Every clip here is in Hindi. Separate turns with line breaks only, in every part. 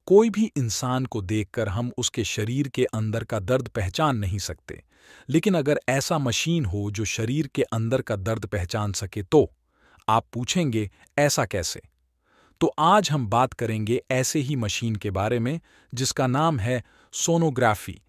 कोई भी इंसान को देखकर हम उसके शरीर के अंदर का दर्द पहचान नहीं सकते, लेकिन अगर ऐसा मशीन हो जो शरीर के अंदर का दर्द पहचान सके तो आप पूछेंगे, ऐसा कैसे? तो आज हम बात करेंगे ऐसे ही मशीन के बारे में जिसका नाम है सोनोग्राफी।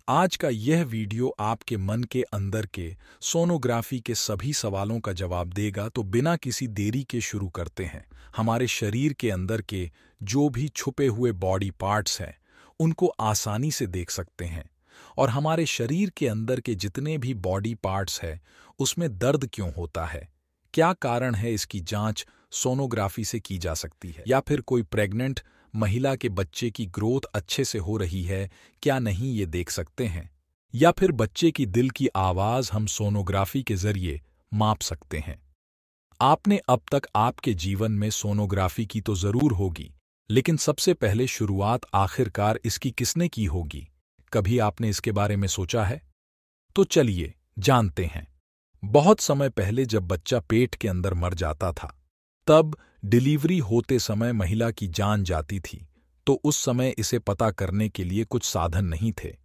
आज का यह वीडियो आपके मन के अंदर के सोनोग्राफी के सभी सवालों का जवाब देगा। तो बिना किसी देरी के शुरू करते हैं। हमारे शरीर के अंदर के जो भी छुपे हुए बॉडी पार्ट्स हैं उनको आसानी से देख सकते हैं, और हमारे शरीर के अंदर के जितने भी बॉडी पार्ट्स हैं उसमें दर्द क्यों होता है, क्या कारण है, इसकी जांच सोनोग्राफी से की जा सकती है। या फिर कोई प्रेग्नेंट महिला के बच्चे की ग्रोथ अच्छे से हो रही है क्या नहीं, ये देख सकते हैं। या फिर बच्चे की दिल की आवाज हम सोनोग्राफी के जरिए माप सकते हैं। आपने अब तक आपके जीवन में सोनोग्राफी की तो जरूर होगी, लेकिन सबसे पहले शुरुआत आखिरकार इसकी किसने की होगी? कभी आपने इसके बारे में सोचा है? तो चलिए जानते हैं। बहुत समय पहले जब बच्चा पेट के अंदर मर जाता था, तब डिलीवरी होते समय महिला की जान जाती थी, तो उस समय इसे पता करने के लिए कुछ साधन नहीं थे।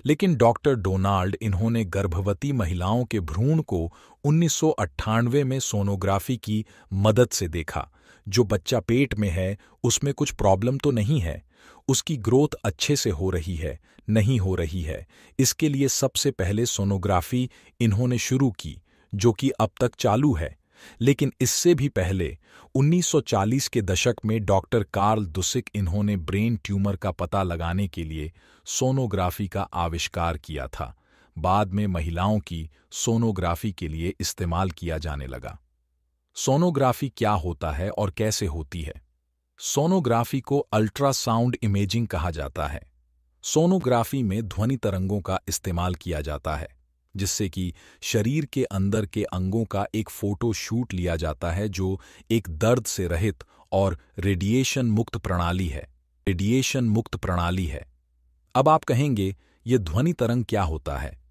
लेकिन डॉक्टर डोनाल्ड इन्होंने गर्भवती महिलाओं के भ्रूण को 1998 में सोनोग्राफी की मदद से देखा। जो बच्चा पेट में है उसमें कुछ प्रॉब्लम तो नहीं है, उसकी ग्रोथ अच्छे से हो रही है, नहीं हो रही है। इसके लिए सबसे पहले सोनोग्राफी इन्होंने शुरू की, जो कि अब तक चालू है। लेकिन इससे भी पहले 1940 के दशक में डॉक्टर कार्ल दुसिक इन्होंने ब्रेन ट्यूमर का पता लगाने के लिए सोनोग्राफी का आविष्कार किया था। बाद में महिलाओं की सोनोग्राफी के लिए इस्तेमाल किया जाने लगा। सोनोग्राफी क्या होता है और कैसे होती है? सोनोग्राफी को अल्ट्रासाउंड इमेजिंग कहा जाता है। सोनोग्राफी में ध्वनि तरंगों का इस्तेमाल किया जाता है, जिससे कि शरीर के अंदर के अंगों का एक फोटो शूट लिया जाता है, जो एक दर्द से रहित और रेडिएशन मुक्त प्रणाली है। अब आप कहेंगे, ये ध्वनि तरंग क्या होता है?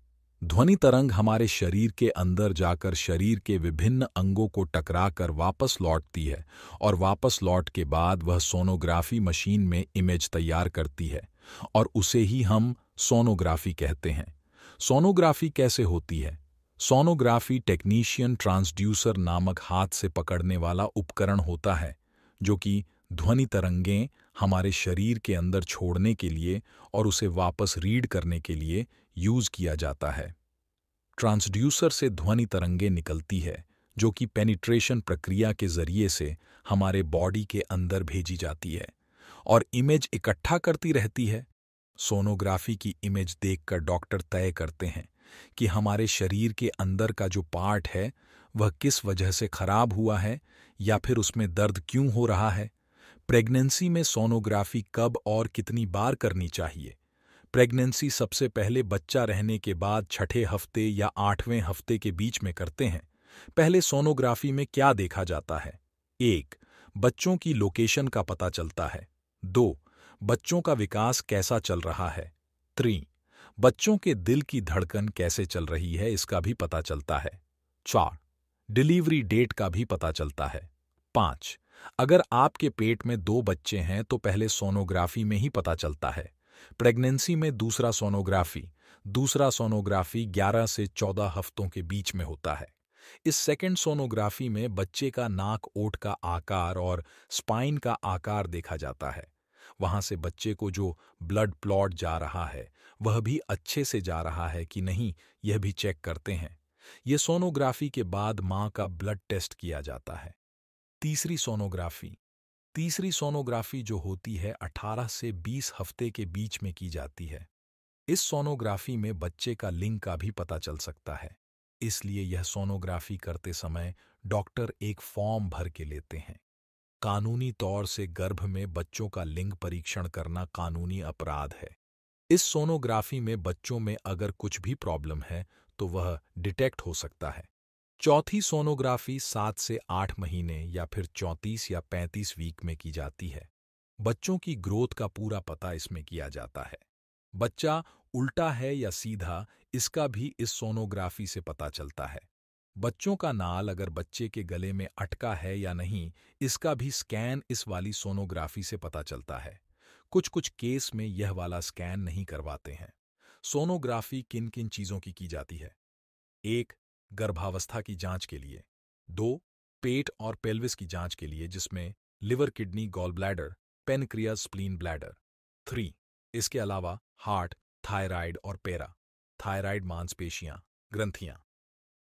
ध्वनि तरंग हमारे शरीर के अंदर जाकर शरीर के विभिन्न अंगों को टकराकर वापस लौटती है, और वापस लौट के बाद वह सोनोग्राफी मशीन में इमेज तैयार करती है, और उसे ही हम सोनोग्राफी कहते हैं। सोनोग्राफी कैसे होती है? सोनोग्राफी टेक्नीशियन ट्रांसड्यूसर नामक हाथ से पकड़ने वाला उपकरण होता है, जो कि ध्वनि तरंगें हमारे शरीर के अंदर छोड़ने के लिए और उसे वापस रीड करने के लिए यूज किया जाता है। ट्रांसड्यूसर से ध्वनि तरंगें निकलती है, जो कि पेनिट्रेशन प्रक्रिया के जरिए से हमारे बॉडी के अंदर भेजी जाती है और इमेज इकट्ठा करती रहती है। सोनोग्राफी की इमेज देखकर डॉक्टर तय करते हैं कि हमारे शरीर के अंदर का जो पार्ट है वह किस वजह से खराब हुआ है, या फिर उसमें दर्द क्यों हो रहा है। प्रेगनेंसी में सोनोग्राफी कब और कितनी बार करनी चाहिए? प्रेगनेंसी सबसे पहले बच्चा रहने के बाद छठे हफ्ते या 8वें हफ्ते के बीच में करते हैं। पहले सोनोग्राफी में क्या देखा जाता है? 1. बच्चों की लोकेशन का पता चलता है। 2. बच्चों का विकास कैसा चल रहा है। 3. बच्चों के दिल की धड़कन कैसे चल रही है, इसका भी पता चलता है। 4. डिलीवरी डेट का भी पता चलता है। 5. अगर आपके पेट में 2 बच्चे हैं तो पहले सोनोग्राफी में ही पता चलता है। प्रेगनेंसी में दूसरा सोनोग्राफी 11 से 14 हफ्तों के बीच में होता है। इस सेकंड सोनोग्राफी में बच्चे का नाक, ओठ का आकार और स्पाइन का आकार देखा जाता है। वहां से बच्चे को जो ब्लड क्लॉट जा रहा है वह भी अच्छे से जा रहा है कि नहीं, यह भी चेक करते हैं। यह सोनोग्राफी के बाद मां का ब्लड टेस्ट किया जाता है। तीसरी सोनोग्राफी जो होती है 18 से 20 हफ्ते के बीच में की जाती है। इस सोनोग्राफी में बच्चे का लिंग का भी पता चल सकता है, इसलिए यह सोनोग्राफी करते समय डॉक्टर एक फॉर्म भर के लेते हैं। कानूनी तौर से गर्भ में बच्चों का लिंग परीक्षण करना कानूनी अपराध है। इस सोनोग्राफी में बच्चों में अगर कुछ भी प्रॉब्लम है तो वह डिटेक्ट हो सकता है। चौथी सोनोग्राफी 7 से 8 महीने या फिर 34 या 35 वीक में की जाती है। बच्चों की ग्रोथ का पूरा पता इसमें किया जाता है। बच्चा उल्टा है या सीधा, इसका भी इस सोनोग्राफी से पता चलता है। बच्चों का नाल अगर बच्चे के गले में अटका है या नहीं, इसका भी स्कैन इस वाली सोनोग्राफी से पता चलता है। कुछ कुछ केस में यह वाला स्कैन नहीं करवाते हैं। सोनोग्राफी किन किन चीजों की जाती है? 1. गर्भावस्था की जांच के लिए। 2. पेट और पेल्विस की जांच के लिए, जिसमें liver, kidney, gall bladder, pancreas, spleen, bladder. 3. इसके अलावा हार्ट, थायराइड और पैरा थायराइड, मांसपेशियां, ग्रंथियां।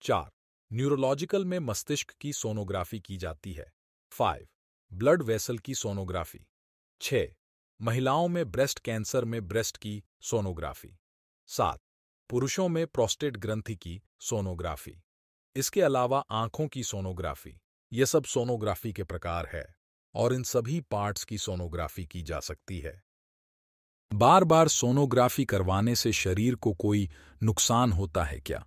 4. न्यूरोलॉजिकल में मस्तिष्क की सोनोग्राफी की जाती है। 5. ब्लड वेसल की सोनोग्राफी। 6. महिलाओं में ब्रेस्ट कैंसर में ब्रेस्ट की सोनोग्राफी। 7. पुरुषों में प्रोस्टेट ग्रंथि की सोनोग्राफी। इसके अलावा आंखों की सोनोग्राफी। ये सब सोनोग्राफी के प्रकार है और इन सभी पार्ट्स की सोनोग्राफी की जा सकती है। बार बार सोनोग्राफी करवाने से शरीर को कोई नुकसान होता है क्या?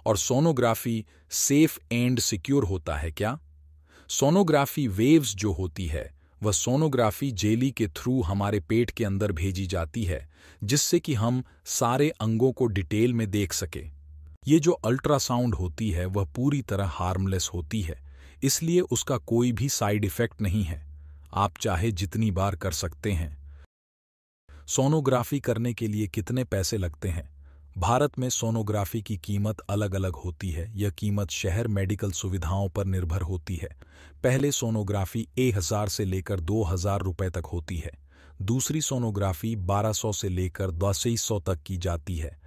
और सोनोग्राफी सेफ एंड सिक्योर होता है क्या? सोनोग्राफी वेव्स जो होती है वह सोनोग्राफी जेली के थ्रू हमारे पेट के अंदर भेजी जाती है, जिससे कि हम सारे अंगों को डिटेल में देख सके। ये जो अल्ट्रासाउंड होती है वह पूरी तरह हार्मलेस होती है, इसलिए उसका कोई भी साइड इफेक्ट नहीं है। आप चाहे जितनी बार कर सकते हैं। सोनोग्राफी करने के लिए कितने पैसे लगते हैं? भारत में सोनोग्राफी की कीमत अलग अलग होती है। यह कीमत शहर मेडिकल सुविधाओं पर निर्भर होती है। पहले सोनोग्राफी 1000 से लेकर 2000 रुपए तक होती है। दूसरी सोनोग्राफी 1200 से लेकर 2200 तक की जाती है।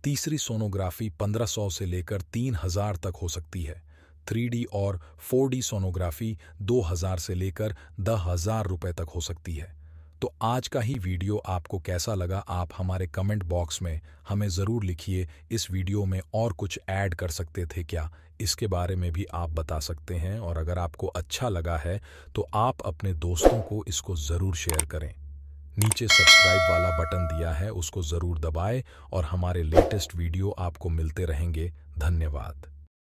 तीसरी सोनोग्राफी 1500 से लेकर 3000 तक हो सकती है। 3D और 4D सोनोग्राफी 2000 से लेकर 10,000 रुपए तक हो सकती है। तो आज का ही वीडियो आपको कैसा लगा, आप हमारे कमेंट बॉक्स में हमें ज़रूर लिखिए। इस वीडियो में और कुछ ऐड कर सकते थे क्या, इसके बारे में भी आप बता सकते हैं। और अगर आपको अच्छा लगा है तो आप अपने दोस्तों को इसको ज़रूर शेयर करें। नीचे सब्सक्राइब वाला बटन दिया है, उसको ज़रूर दबाएं और हमारे लेटेस्ट वीडियो आपको मिलते रहेंगे। धन्यवाद।